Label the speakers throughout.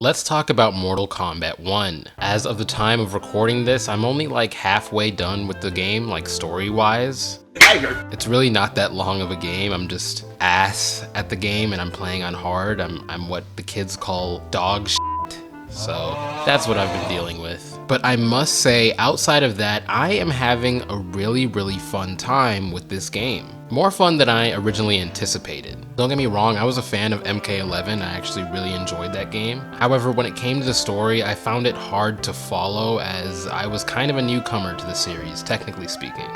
Speaker 1: Let's talk about Mortal Kombat 1. As of the time of recording this, I'm only like halfway done with the game, like story-wise. It's really not that long of a game. I'm just ass at the game and I'm playing on hard. I'm what the kids call dog shit. So that's what I've been dealing with. But I must say, outside of that, I am having a really fun time with this game. More fun than I originally anticipated. Don't get me wrong, I was a fan of MK11, I actually really enjoyed that game. However, when it came to the story, I found it hard to follow as I was kind of a newcomer to the series, technically speaking.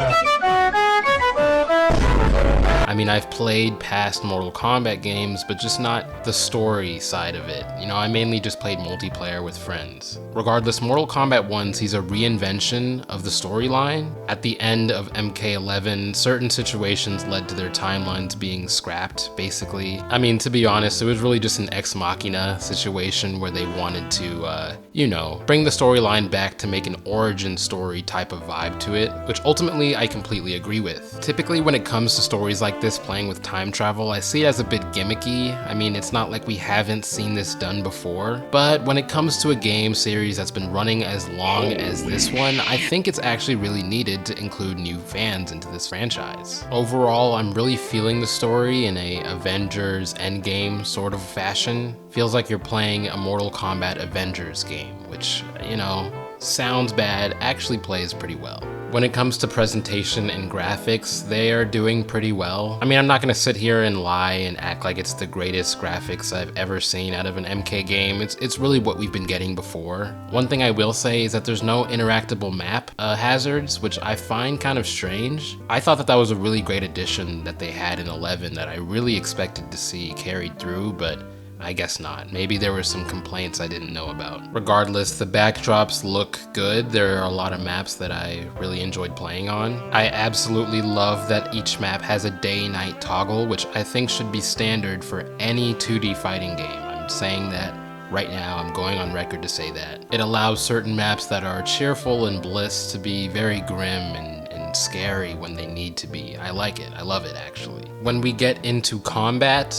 Speaker 1: I mean, I've played past Mortal Kombat games, but just not the story side of it. You know, I mainly just played multiplayer with friends. Regardless, Mortal Kombat 1 sees a reinvention of the storyline. At the end of MK11, certain situations led to their timelines being scrapped, basically. I mean, to be honest, it was really just an ex machina situation where they wanted to, you know, bring the storyline back to make an origin story type of vibe to it, which ultimately I completely agree with. Typically, when it comes to stories like this playing with time travel, I see it as a bit gimmicky. I mean, it's not like we haven't seen this done before, but when it comes to a game series that's been running as long as this one, I think it's actually really needed to include new fans into this franchise. Overall, I'm really feeling the story in a Avengers Endgame sort of fashion. Feels like you're playing a Mortal Kombat Avengers game, which, you know, sounds bad, actually plays pretty well. When it comes to presentation and graphics, they are doing pretty well. I mean, I'm not gonna sit here and lie and act like it's the greatest graphics I've ever seen out of an MK game. It's really what we've been getting before. One thing I will say is that there's no interactable map hazards, which I find kind of strange. I thought that was a really great addition that they had in 11 that I really expected to see carried through, but I guess not. Maybe there were some complaints I didn't know about. Regardless, the backdrops look good. There are a lot of maps that I really enjoyed playing on. I absolutely love that each map has a day-night toggle, which I think should be standard for any 2D fighting game. I'm saying that right now, I'm going on record to say that. It allows certain maps that are cheerful and bliss to be very grim and scary when they need to be. I like it. I love it, actually. When we get into combat,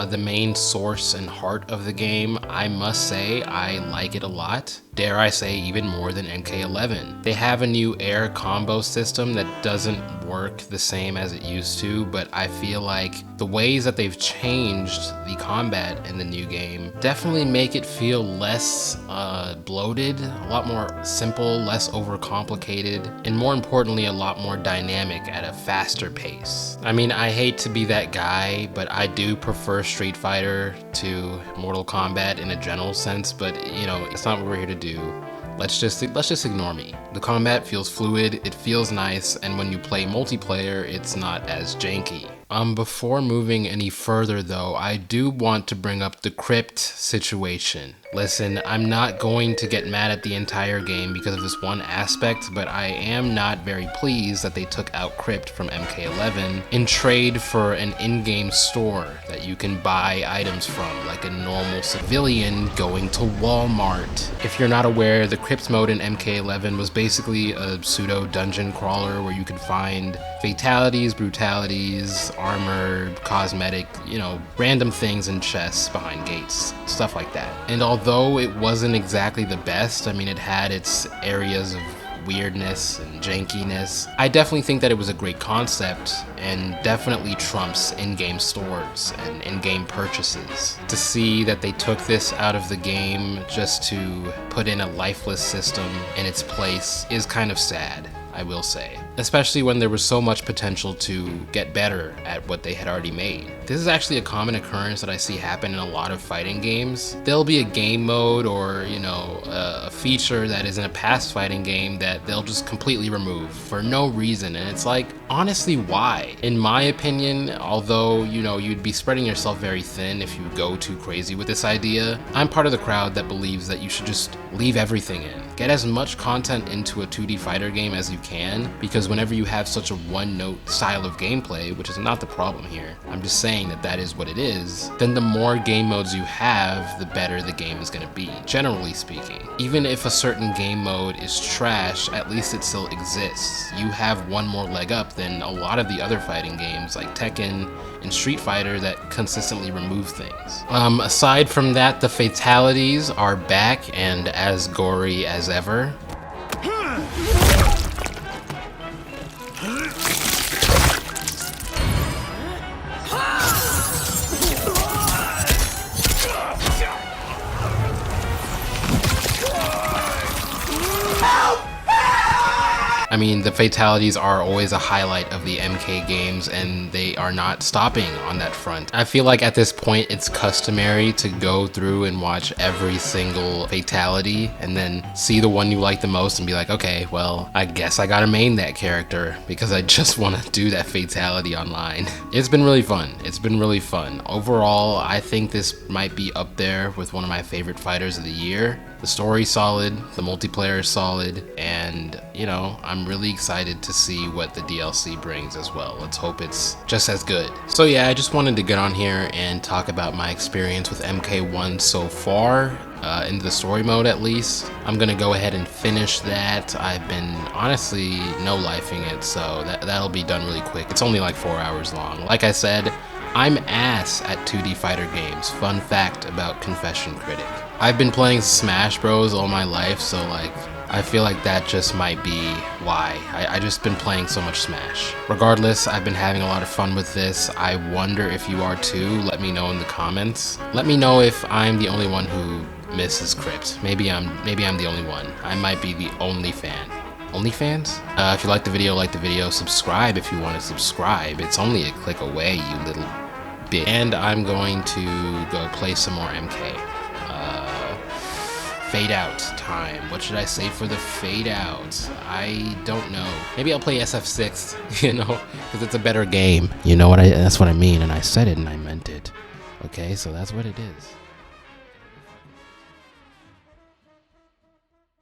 Speaker 1: the main source and heart of the game, I must say I like it a lot. Dare I say even more than MK11. They have a new air combo system that doesn't work the same as it used to, but I feel like the ways that they've changed the combat in the new game definitely make it feel less bloated, a lot more simple, less overcomplicated, and more importantly, a lot more dynamic at a faster pace. I mean, I hate to be that guy, but I do prefer Street Fighter to Mortal Kombat in a general sense, but you know, it's not what we're here to do. Let's just ignore me. The combat feels fluid, it feels nice, and when you play multiplayer, it's not as janky. Before moving any further though, I do want to bring up the crypt situation. Listen, I'm not going to get mad at the entire game because of this one aspect, but I am not very pleased that they took out crypt from MK11 in trade for an in-game store that you can buy items from, like a normal civilian going to Walmart. If you're not aware, the crypt mode in MK11 was basically a pseudo dungeon crawler where you could find fatalities, brutalities, armor, cosmetic, you know, random things in chests behind gates, stuff like that. And although it wasn't exactly the best, I mean, it had its areas of weirdness and jankiness, I definitely think that it was a great concept and definitely trumps in-game stores and in-game purchases. To see that they took this out of the game just to put in a lifeless system in its place is kind of sad, I will say. Especially when there was so much potential to get better at what they had already made. This is actually a common occurrence that I see happen in a lot of fighting games. There'll be a game mode or, you know, a feature that is in a past fighting game that they'll just completely remove for no reason, and it's like, honestly, why? In my opinion, although, you know, you'd be spreading yourself very thin if you go too crazy with this idea, I'm part of the crowd that believes that you should just leave everything in. Get as much content into a 2D fighter game as you can, because whenever you have such a one-note style of gameplay, which is not the problem here, I'm just saying saying that that is what it is, then the more game modes you have, the better the game is going to be, generally speaking. Even if a certain game mode is trash, at least it still exists. You have one more leg up than a lot of the other fighting games like Tekken and Street Fighter that consistently remove things. Aside from that, the fatalities are back and as gory as ever. I mean, the fatalities are always a highlight of the MK games, and they are not stopping on that front. I feel like at this point it's customary to go through and watch every single fatality and then see the one you like the most and be like, okay, well, I guess I gotta main that character because I just want to do that fatality online. It's been really fun. It's been really fun. Overall, I think this might be up there with one of my favorite fighters of the year. The story's solid, the multiplayer is solid, and you know, I'm really excited to see what the DLC brings as well. Let's hope it's just as good. So yeah, I just wanted to get on here and talk about my experience with MK1 so far, in the story mode at least. I'm gonna go ahead and finish that. I've been honestly no-lifing it, so that'll be done really quick. It's only like 4 hours long. Like I said, I'm ass at 2D fighter games. Fun fact about Confession Critic. I've been playing Smash Bros all my life, so like, I feel like that just might be why. I just been playing so much Smash. Regardless, I've been having a lot of fun with this. I wonder if you are too. Let me know in the comments. Let me know if I'm the only one who misses Crypt. Maybe I'm the only one. I might be the only fan. Only fans? If you like the video, subscribe if you want to subscribe. It's only a click away, you little bitch. And I'm going to go play some more MK. Fade out time. What should I say for the fade out? I don't know. Maybe I'll play SF6, you know, because it's a better game. You know what that's what I mean, and I said it and I meant it. Okay, so that's what it is.